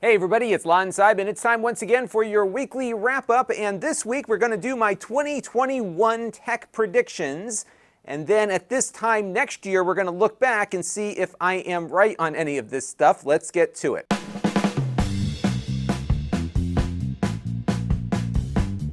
Hey everybody, it's Lon.TV, and it's time once again for your weekly wrap-up. And this week we're going to do my 2021 tech predictions. And then at this time next year, we're going to look back and see if I am right on any of this stuff. Let's get to it.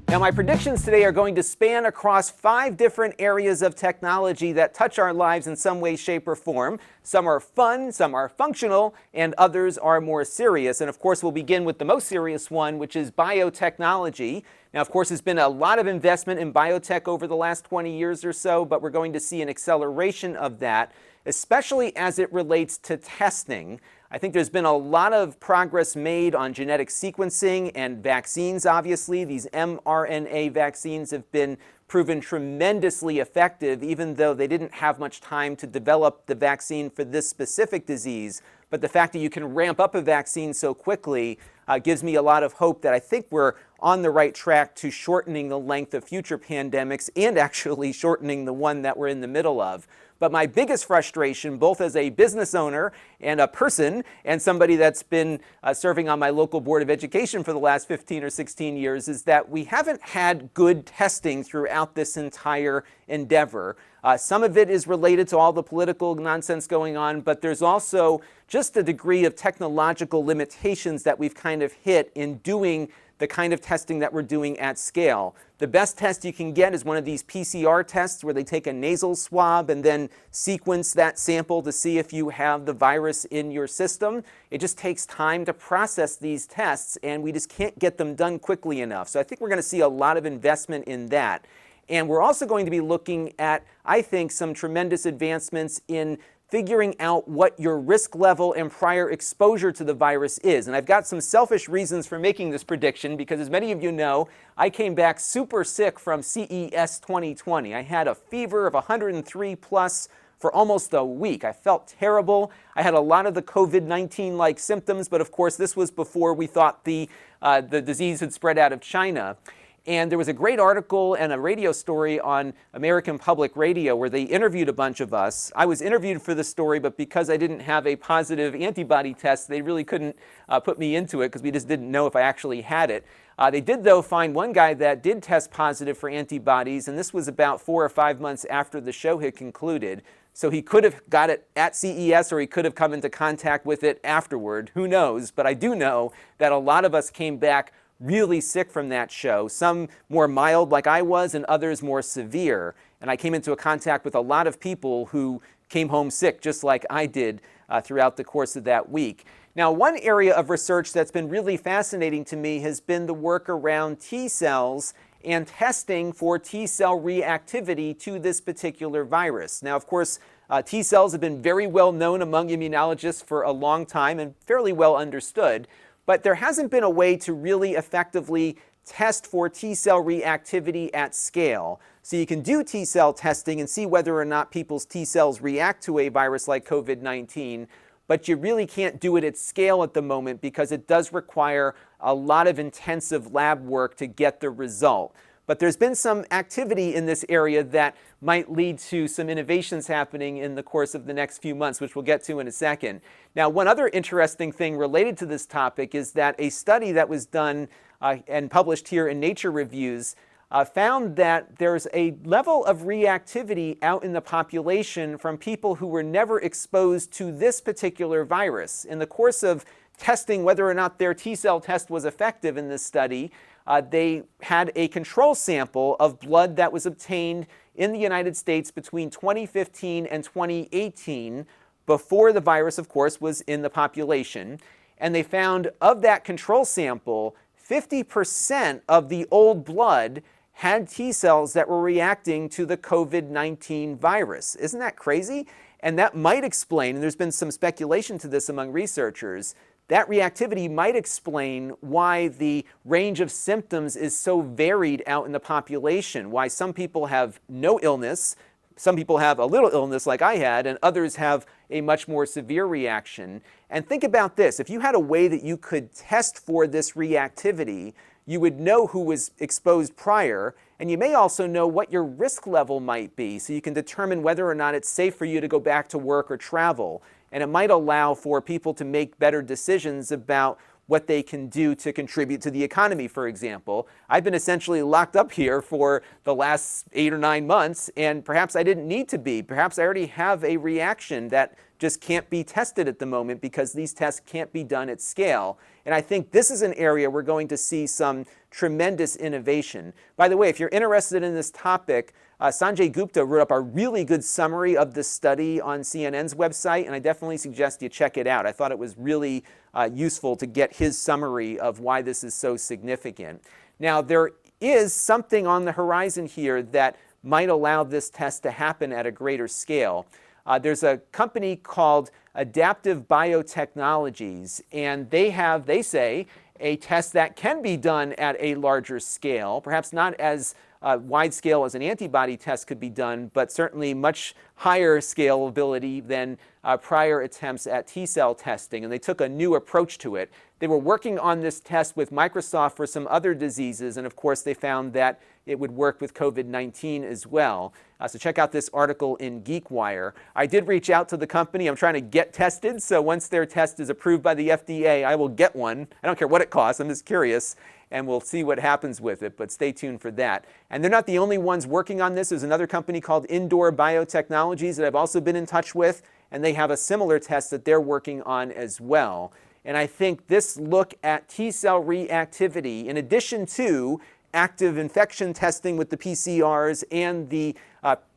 Now, my predictions today are going to span across 5 different areas of technology that touch our lives in some way, shape, or form. Some are fun, some are functional, and others are more serious. And of course, we'll begin with the most serious one, which is biotechnology. Now, of course, there's been a lot of investment in biotech over the last 20 years or so, but we're going to see an acceleration of that, especially as it relates to testing. I think there's been a lot of progress made on genetic sequencing and vaccines, obviously. These mRNA vaccines have been proven tremendously effective, even though they didn't have much time to develop the vaccine for this specific disease. But the fact that you can ramp up a vaccine so quickly gives me a lot of hope that I think we're on the right track to shortening the length of future pandemics and actually shortening the one that we're in the middle of. But my biggest frustration, both as a business owner and a person and somebody that's been serving on my local board of education for the last 15 or 16 years, is that we haven't had good testing throughout this entire endeavor. Some of it is related to all the political nonsense going on, but there's also just a degree of technological limitations that we've kind of hit in doing the kind of testing that we're doing at scale. The best test you can get is one of these PCR tests where they take a nasal swab and then sequence that sample to see if you have the virus in your system. It just takes time to process these tests, and we just can't get them done quickly enough. So I think we're going to see a lot of investment in that. And we're also going to be looking at, I think, some tremendous advancements in figuring out what your risk level and prior exposure to the virus is. And I've got some selfish reasons for making this prediction because, as many of you know, I came back super sick from CES 2020. I had a fever of 103 plus for almost a week. I felt terrible. I had a lot of the COVID-19-like symptoms, but of course this was before we thought the disease had spread out of China. And there was a great article and a radio story on American Public Radio where they interviewed a bunch of us. I was interviewed for the story, but because I didn't have a positive antibody test, they really couldn't put me into it because we just didn't know if I actually had it. They did, though, find one guy that did test positive for antibodies, and this was about 4 or 5 months after the show had concluded. So he could have got it at CES, or he could have come into contact with it afterward. Who knows? But I do know that a lot of us came back really sick from that show, some more mild like I was and others more severe. And I came into contact with a lot of people who came home sick just like I did throughout the course of that week. Now, one area of research that's been really fascinating to me has been the work around T cells and testing for T cell reactivity to this particular virus. Now, of course, T cells have been very well known among immunologists for a long time and fairly well understood. But there hasn't been a way to really effectively test for T cell reactivity at scale. So you can do T cell testing and see whether or not people's T cells react to a virus like COVID-19, but you really can't do it at scale at the moment because it does require a lot of intensive lab work to get the result. But there's been some activity in this area that might lead to some innovations happening in the course of the next few months, which we'll get to in a second. Now, one other interesting thing related to this topic is that a study that was done and published here in Nature Reviews found that there's a level of reactivity out in the population from people who were never exposed to this particular virus. In the course of testing whether or not their T cell test was effective in this study, they had a control sample of blood that was obtained in the United States between 2015 and 2018, before the virus, of course, was in the population. And they found of that control sample, 50% of the old blood had T cells that were reacting to the COVID-19 virus. Isn't that crazy? And that might explain, and there's been some speculation to this among researchers, that reactivity might explain why the range of symptoms is so varied out in the population, why some people have no illness, some people have a little illness like I had, and others have a much more severe reaction. And think about this, if you had a way that you could test for this reactivity, you would know who was exposed prior, and you may also know what your risk level might be, so you can determine whether or not it's safe for you to go back to work or travel. And it might allow for people to make better decisions about what they can do to contribute to the economy, for example. I've been essentially locked up here for the last 8 or 9 months, and perhaps I didn't need to be. Perhaps I already have a reaction that just can't be tested at the moment because these tests can't be done at scale. And I think this is an area we're going to see some tremendous innovation. By the way, if you're interested in this topic, Sanjay Gupta wrote up a really good summary of this study on CNN's website, and I definitely suggest you check it out. I thought it was really useful to get his summary of why this is so significant. Now, there is something on the horizon here that might allow this test to happen at a greater scale. There's a company called Adaptive Biotechnologies, and they say, a test that can be done at a larger scale, perhaps not as wide scale as an antibody test could be done, but certainly much higher scalability than prior attempts at T-cell testing, and they took a new approach to it. They were working on this test with Microsoft for some other diseases, and of course they found that it would work with COVID-19 as well. So check out this article in GeekWire. I did reach out to the company. I'm trying to get tested, so once their test is approved by the FDA, I will get one. I don't care what it costs, I'm just curious, and we'll see what happens with it, but stay tuned for that. And they're not the only ones working on this. There's another company called Indoor Biotechnologies that I've also been in touch with, and they have a similar test that they're working on as well. And I think this look at T-cell reactivity, in addition to active infection testing with the PCRs and the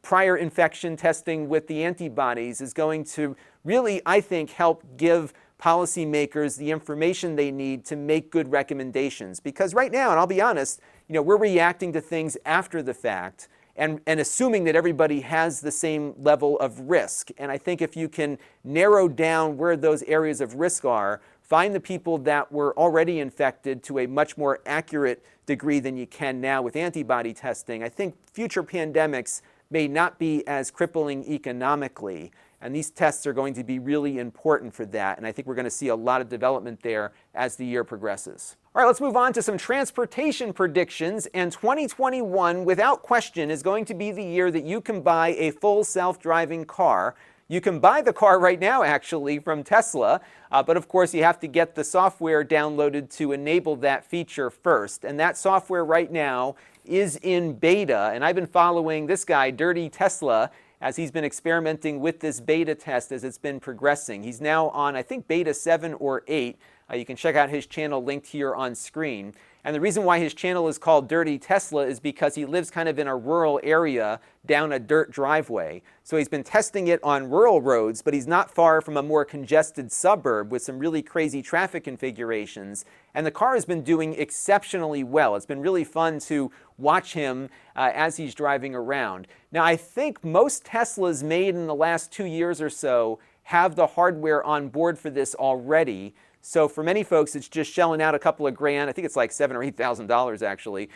prior infection testing with the antibodies, is going to really, I think, help give policymakers the information they need to make good recommendations. Because right now, and I'll be honest, we're reacting to things after the fact and assuming that everybody has the same level of risk. And I think if you can narrow down where those areas of risk are, find the people that were already infected to a much more accurate degree than you can now with antibody testing, I think future pandemics may not be as crippling economically. And these tests are going to be really important for that. And I think we're going to see a lot of development there as the year progresses. All right, let's move on to some transportation predictions. And 2021, without question, is going to be the year that you can buy a full self-driving car. You can buy the car right now, actually, from Tesla, but of course you have to get the software downloaded to enable that feature first. And that software right now is in beta, and I've been following this guy, Dirty Tesla, as he's been experimenting with this beta test as it's been progressing. He's now on, I think, beta 7 or 8. You can check out his channel linked here on screen. And the reason why his channel is called Dirty Tesla is because he lives kind of in a rural area down a dirt driveway. So he's been testing it on rural roads, but he's not far from a more congested suburb with some really crazy traffic configurations. And the car has been doing exceptionally well. It's been really fun to watch him as he's driving around. Now, I think most Teslas made in the last 2 years or so have the hardware on board for this already. So for many folks, it's just shelling out a couple of grand, I think it's like $7,000 or $8,000 actually,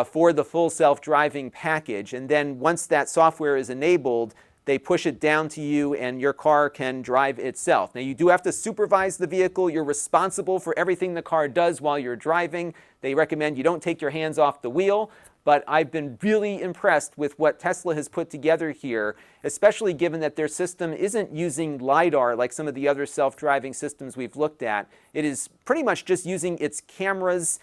for the full self-driving package. And then once that software is enabled, they push it down to you and your car can drive itself. Now you do have to supervise the vehicle. You're responsible for everything the car does while you're driving. They recommend you don't take your hands off the wheel. But I've been really impressed with what Tesla has put together here, especially given that their system isn't using LiDAR like some of the other self-driving systems we've looked at. It is pretty much just using its cameras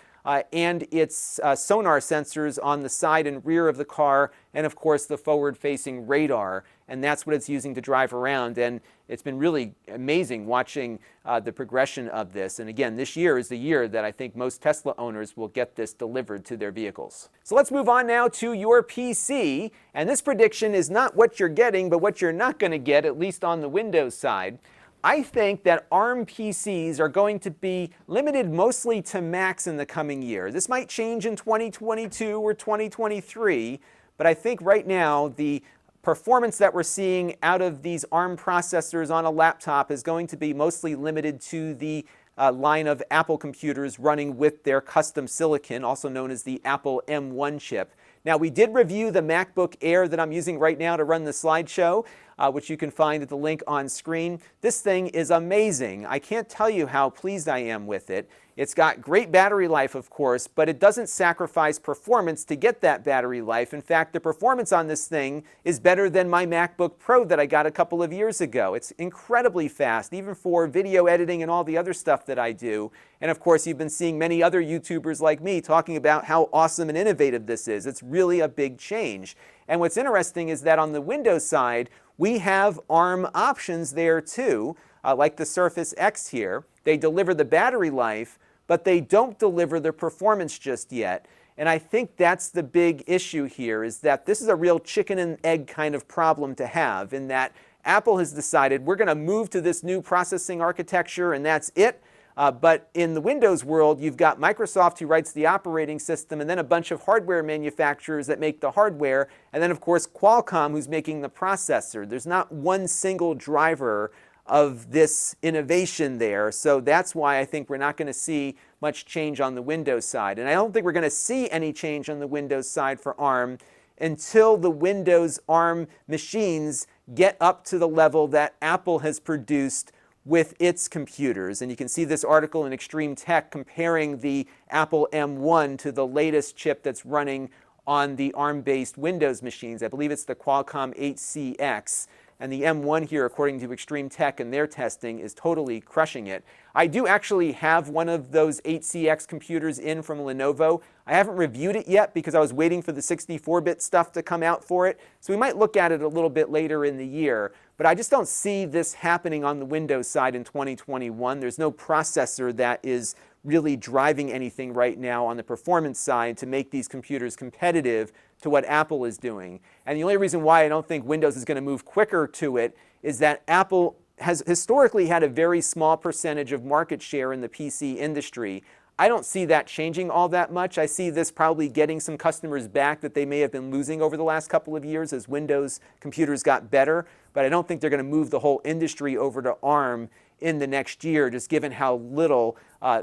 and its sonar sensors on the side and rear of the car, and of course the forward-facing radar. And that's what it's using to drive around. And it's been really amazing watching the progression of this. And again, this year is the year that I think most Tesla owners will get this delivered to their vehicles. So let's move on now to your PC. And this prediction is not what you're getting, but what you're not going to get, at least on the Windows side. I think that ARM PCs are going to be limited mostly to Macs in the coming year. This might change in 2022 or 2023, but I think right now the performance that we're seeing out of these ARM processors on a laptop is going to be mostly limited to the line of Apple computers running with their custom silicon, also known as the Apple M1 chip. Now, we did review the MacBook Air that I'm using right now to run the slideshow. which you can find at the link on screen. This thing is amazing. I can't tell you how pleased I am with it. It's got great battery life, of course, but it doesn't sacrifice performance to get that battery life. In fact, the performance on this thing is better than my MacBook Pro that I got a couple of years ago. It's incredibly fast, even for video editing and all the other stuff that I do. And of course, you've been seeing many other YouTubers like me talking about how awesome and innovative this is. It's really a big change. And what's interesting is that on the Windows side, we have ARM options there too, like the Surface X here. They deliver the battery life, but they don't deliver the performance just yet. And I think that's the big issue here, is that this is a real chicken and egg kind of problem to have, in that Apple has decided we're going to move to this new processing architecture and that's it. But in the Windows world, you've got Microsoft, who writes the operating system, and then a bunch of hardware manufacturers that make the hardware, and then of course Qualcomm, who's making the processor. There's not one single driver of this innovation there. So that's why I think we're not going to see much change on the Windows side. And I don't think we're going to see any change on the Windows side for ARM until the Windows ARM machines get up to the level that Apple has produced with its computers. And you can see this article in Extreme Tech comparing the Apple M1 to the latest chip that's running on the ARM-based Windows machines. I believe it's the Qualcomm 8CX. And the M1 here, according to Extreme Tech and their testing, is totally crushing it. I do actually have one of those 8CX computers in from Lenovo. I haven't reviewed it yet because I was waiting for the 64-bit stuff to come out for it. So we might look at it a little bit later in the year. But I just don't see this happening on the Windows side in 2021. There's no processor that is really driving anything right now on the performance side to make these computers competitive to what Apple is doing. And the only reason why I don't think Windows is going to move quicker to it is that Apple has historically had a very small percentage of market share in the PC industry. I don't see that changing all that much. I see this probably getting some customers back that they may have been losing over the last couple of years as Windows computers got better. But I don't think they're going to move the whole industry over to ARM in the next year, just given how little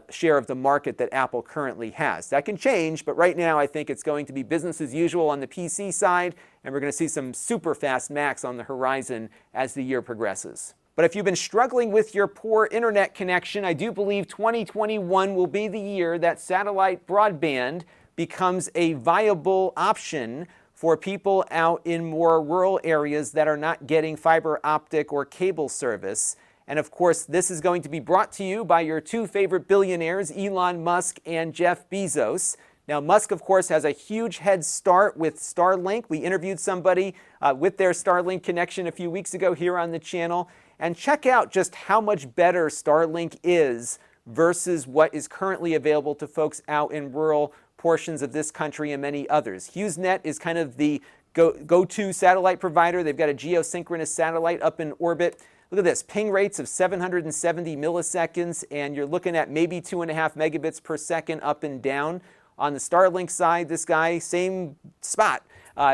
share of the market that Apple currently has. That can change, but right now I think it's going to be business as usual on the PC side, and we're going to see some super fast Macs on the horizon as the year progresses. But if you've been struggling with your poor internet connection, I do believe 2021 will be the year that satellite broadband becomes a viable option for people out in more rural areas that are not getting fiber optic or cable service. And of course, this is going to be brought to you by your two favorite billionaires, Elon Musk and Jeff Bezos. Now, Musk, of course, has a huge head start with Starlink. We interviewed somebody with their Starlink connection a few weeks ago here on the channel. And check out just how much better Starlink is versus what is currently available to folks out in rural portions of this country and many others. HughesNet is kind of the go-to satellite provider. They've got a geosynchronous satellite up in orbit. Look at this, ping rates of 770 milliseconds, and you're looking at maybe 2.5 megabits per second up and down. On the Starlink side, this guy, same spot,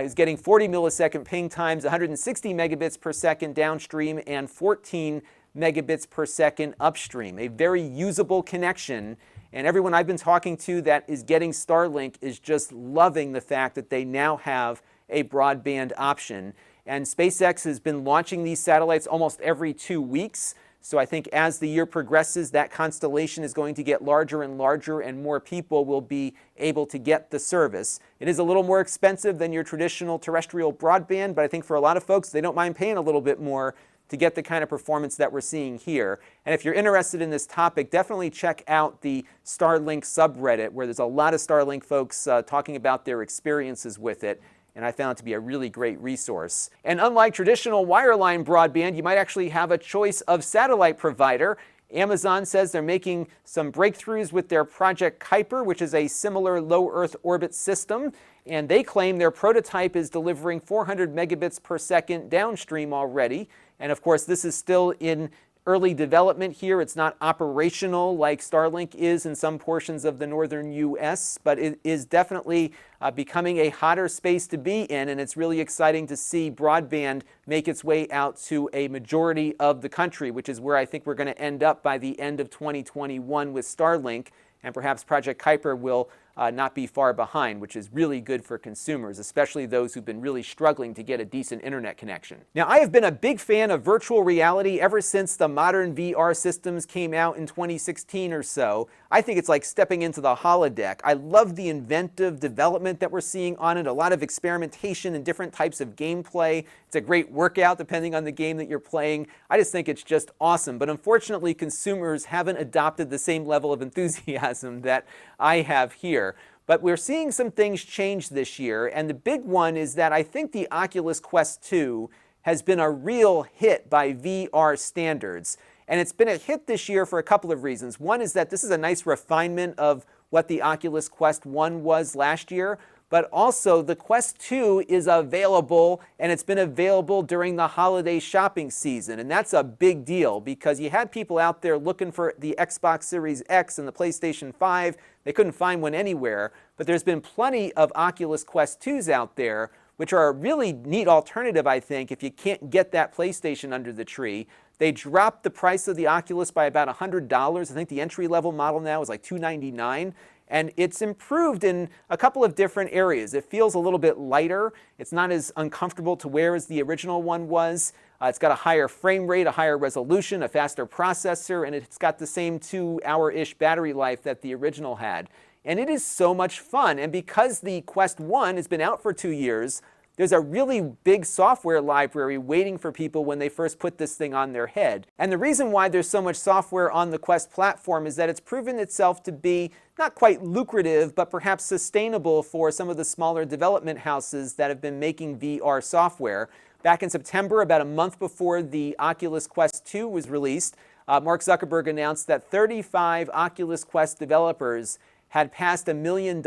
is getting 40 millisecond ping times, 160 megabits per second downstream, and 14 megabits per second upstream. A very usable connection, and everyone I've been talking to that is getting Starlink is just loving the fact that they now have a broadband option. And SpaceX has been launching these satellites almost every 2 weeks. So I think as the year progresses, that constellation is going to get larger and larger, and more people will be able to get the service. It is a little more expensive than your traditional terrestrial broadband, but I think for a lot of folks, they don't mind paying a little bit more to get the kind of performance that we're seeing here. And if you're interested in this topic, definitely check out the Starlink subreddit, where there's a lot of Starlink folks talking about their experiences with it. And I found it to be a really great resource. And unlike traditional wireline broadband, you might actually have a choice of satellite provider. Amazon says they're making some breakthroughs with their Project Kuiper, which is a similar low Earth orbit system. And they claim their prototype is delivering 400 megabits per second downstream already. And of course, this is still in early development here. It's not operational like Starlink is in some portions of the northern US, but it is definitely becoming a hotter space to be in, and it's really exciting to see broadband make its way out to a majority of the country, which is where I think we're going to end up by the end of 2021 with Starlink, and perhaps Project Kuiper will not be far behind, which is really good for consumers, especially those who've been really struggling to get a decent internet connection. Now, I have been a big fan of virtual reality ever since the modern VR systems came out in 2016 or so. I think it's like stepping into the holodeck. I love the inventive development that we're seeing on it, a lot of experimentation and different types of gameplay. It's a great workout depending on the game that you're playing. I just think it's just awesome. But unfortunately, consumers haven't adopted the same level of enthusiasm that I have here. But we're seeing some things change this year, and the big one is that I think the Oculus Quest 2 has been a real hit by VR standards. And it's been a hit this year for a couple of reasons. One is that this is a nice refinement of what the Oculus Quest 1 was last year, but also the Quest 2 is available, and it's been available during the holiday shopping season. And that's a big deal because you had people out there looking for the Xbox Series X and the PlayStation 5. They couldn't find one anywhere, but there's been plenty of Oculus Quest 2s out there, which are a really neat alternative, I think, if you can't get that PlayStation under the tree. They dropped the price of the Oculus by about $100. I think the entry-level model now is like $299. And it's improved in a couple of different areas. It feels a little bit lighter. It's not as uncomfortable to wear as the original one was. It's got a higher frame rate, a higher resolution, a faster processor, and it's got the same 2-hour-ish battery life that the original had. And it is so much fun. And because the Quest 1 has been out for 2 years, there's a really big software library waiting for people when they first put this thing on their head. And the reason why there's so much software on the Quest platform is that it's proven itself to be not quite lucrative, but perhaps sustainable for some of the smaller development houses that have been making VR software. Back in September, about a month before the Oculus Quest 2 was released, Mark Zuckerberg announced that 35 Oculus Quest developers had passed $1 million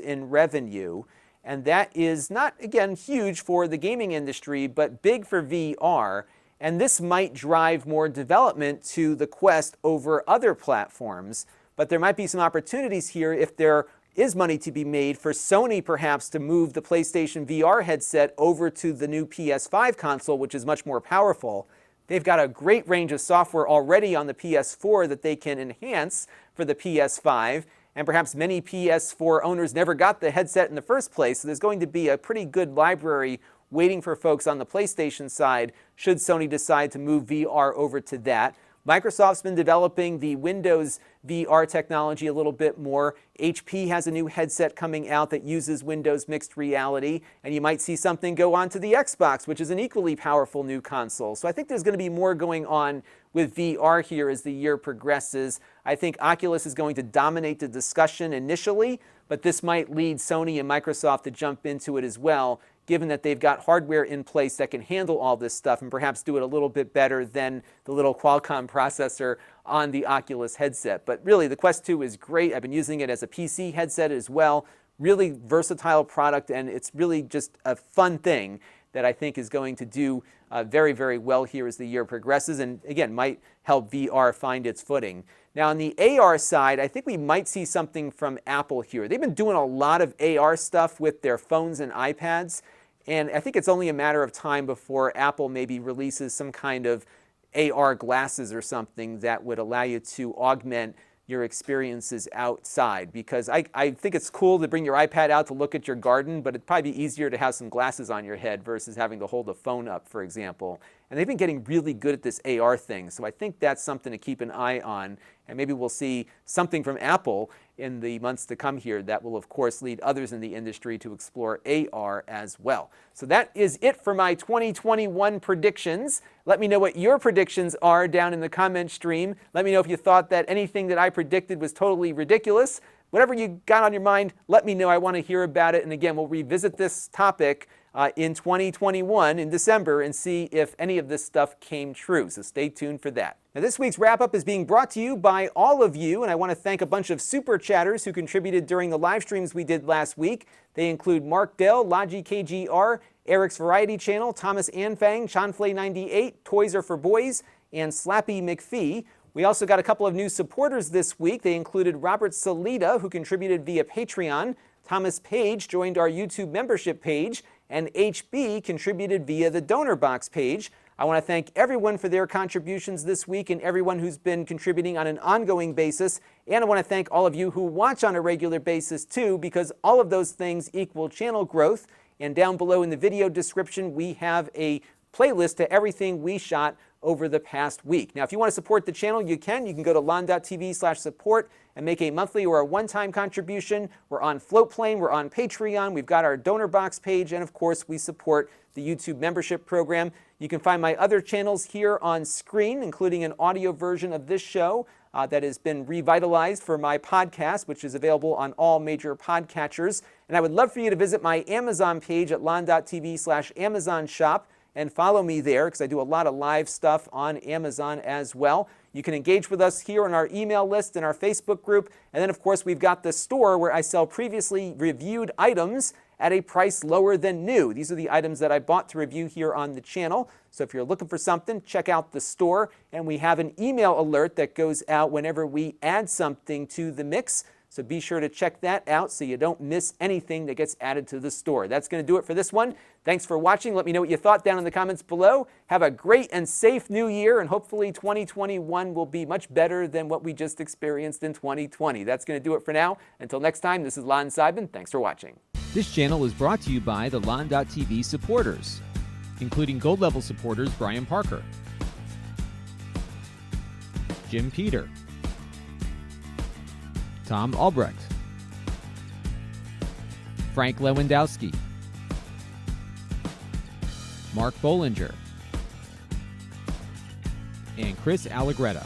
in revenue. And that is not, again, huge for the gaming industry, but big for VR. And this might drive more development to the Quest over other platforms. But there might be some opportunities here if there is money to be made for Sony perhaps to move the PlayStation VR headset over to the new PS5 console, which is much more powerful. They've got a great range of software already on the PS4 that they can enhance for the PS5. And perhaps many PS4 owners never got the headset in the first place, so there's going to be a pretty good library waiting for folks on the PlayStation side should Sony decide to move VR over to that. Microsoft's been developing the Windows VR technology a little bit more. HP has a new headset coming out that uses Windows mixed reality, and you might see something go on to the Xbox, which is an equally powerful new console. So I think there's going to be more going on with VR here as the year progresses. I think Oculus is going to dominate the discussion initially, but this might lead Sony and Microsoft to jump into it as well, given that they've got hardware in place that can handle all this stuff and perhaps do it a little bit better than the little Qualcomm processor on the Oculus headset. But really, the Quest 2 is great. I've been using it as a PC headset as well. Really versatile product, and it's really just a fun thing that I think is going to do very, very well here as the year progresses, and again, might help VR find its footing. Now, on the AR side, I think we might see something from Apple here. They've been doing a lot of AR stuff with their phones and iPads, and I think it's only a matter of time before Apple maybe releases some kind of AR glasses or something that would allow you to augment your experiences outside, because I think it's cool to bring your iPad out to look at your garden, but it'd probably be easier to have some glasses on your head versus having to hold a phone up, for example. And they've been getting really good at this AR thing, so I think that's something to keep an eye on, and maybe we'll see something from Apple in the months to come here that will, of course, lead others in the industry to explore AR as well. So that is it for my 2021 predictions. Let me know what your predictions are down in the comment stream. Let me know if you thought that anything that I predicted was totally ridiculous. Whatever you got on your mind, let me know. I want to hear about it. And again, we'll revisit this topic in 2021 in December and see if any of this stuff came true. So stay tuned for that. Now, this week's wrap-up is being brought to you by all of you, and I want to thank a bunch of super chatters who contributed during the live streams we did last week. They include Mark Dell, Logi KGR, Eric's Variety Channel, Thomas Anfang, Chanflay98, Toys Are for Boys, and Slappy McPhee. We also got a couple of new supporters this week. They included Robert Salida, who contributed via Patreon, Thomas Page joined our YouTube membership page, and HB contributed via the donor box page. I want to thank everyone for their contributions this week and everyone who's been contributing on an ongoing basis. And I want to thank all of you who watch on a regular basis too, because all of those things equal channel growth. And down below in the video description, we have a playlist to everything we shot over the past week. Now, if you want to support the channel, you can. You can go to Lon.TV/support and make a monthly or a one-time contribution. We're on Floatplane, we're on Patreon, we've got our donor box page, and of course, we support the YouTube membership program. You can find my other channels here on screen, including an audio version of this show that has been revitalized for my podcast, which is available on all major podcatchers. And I would love for you to visit my Amazon page at Lon.TV/Amazon shop and follow me there, because I do a lot of live stuff on Amazon as well. You can engage with us here on our email list and our Facebook group. And then, of course, we've got the store where I sell previously reviewed items at a price lower than new. These are the items that I bought to review here on the channel. So if you're looking for something, check out the store. And we have an email alert that goes out whenever we add something to the mix. So be sure to check that out so you don't miss anything that gets added to the store. That's going to do it for this one. Thanks for watching. Let me know what you thought down in the comments below. Have a great and safe new year, and hopefully 2021 will be much better than what we just experienced in 2020. That's going to do it for now. Until next time, this is Lon Seidman. Thanks for watching. This channel is brought to you by the Lon.TV supporters, including gold level supporters Brian Parker, Jim Peter, Tom Albrecht, Frank Lewandowski, Mark Bollinger, and Chris Allegretta.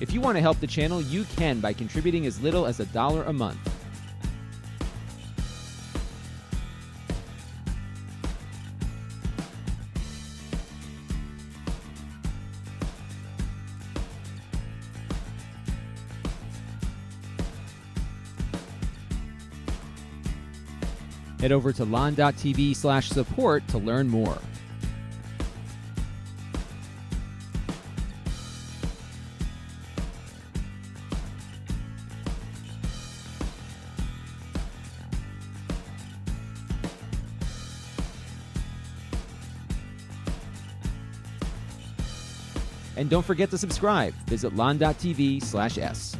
If you want to help the channel, you can by contributing as little as $1 a month. Head over to Lon.TV/support to learn more. And don't forget to subscribe. Visit Lon.TV/s.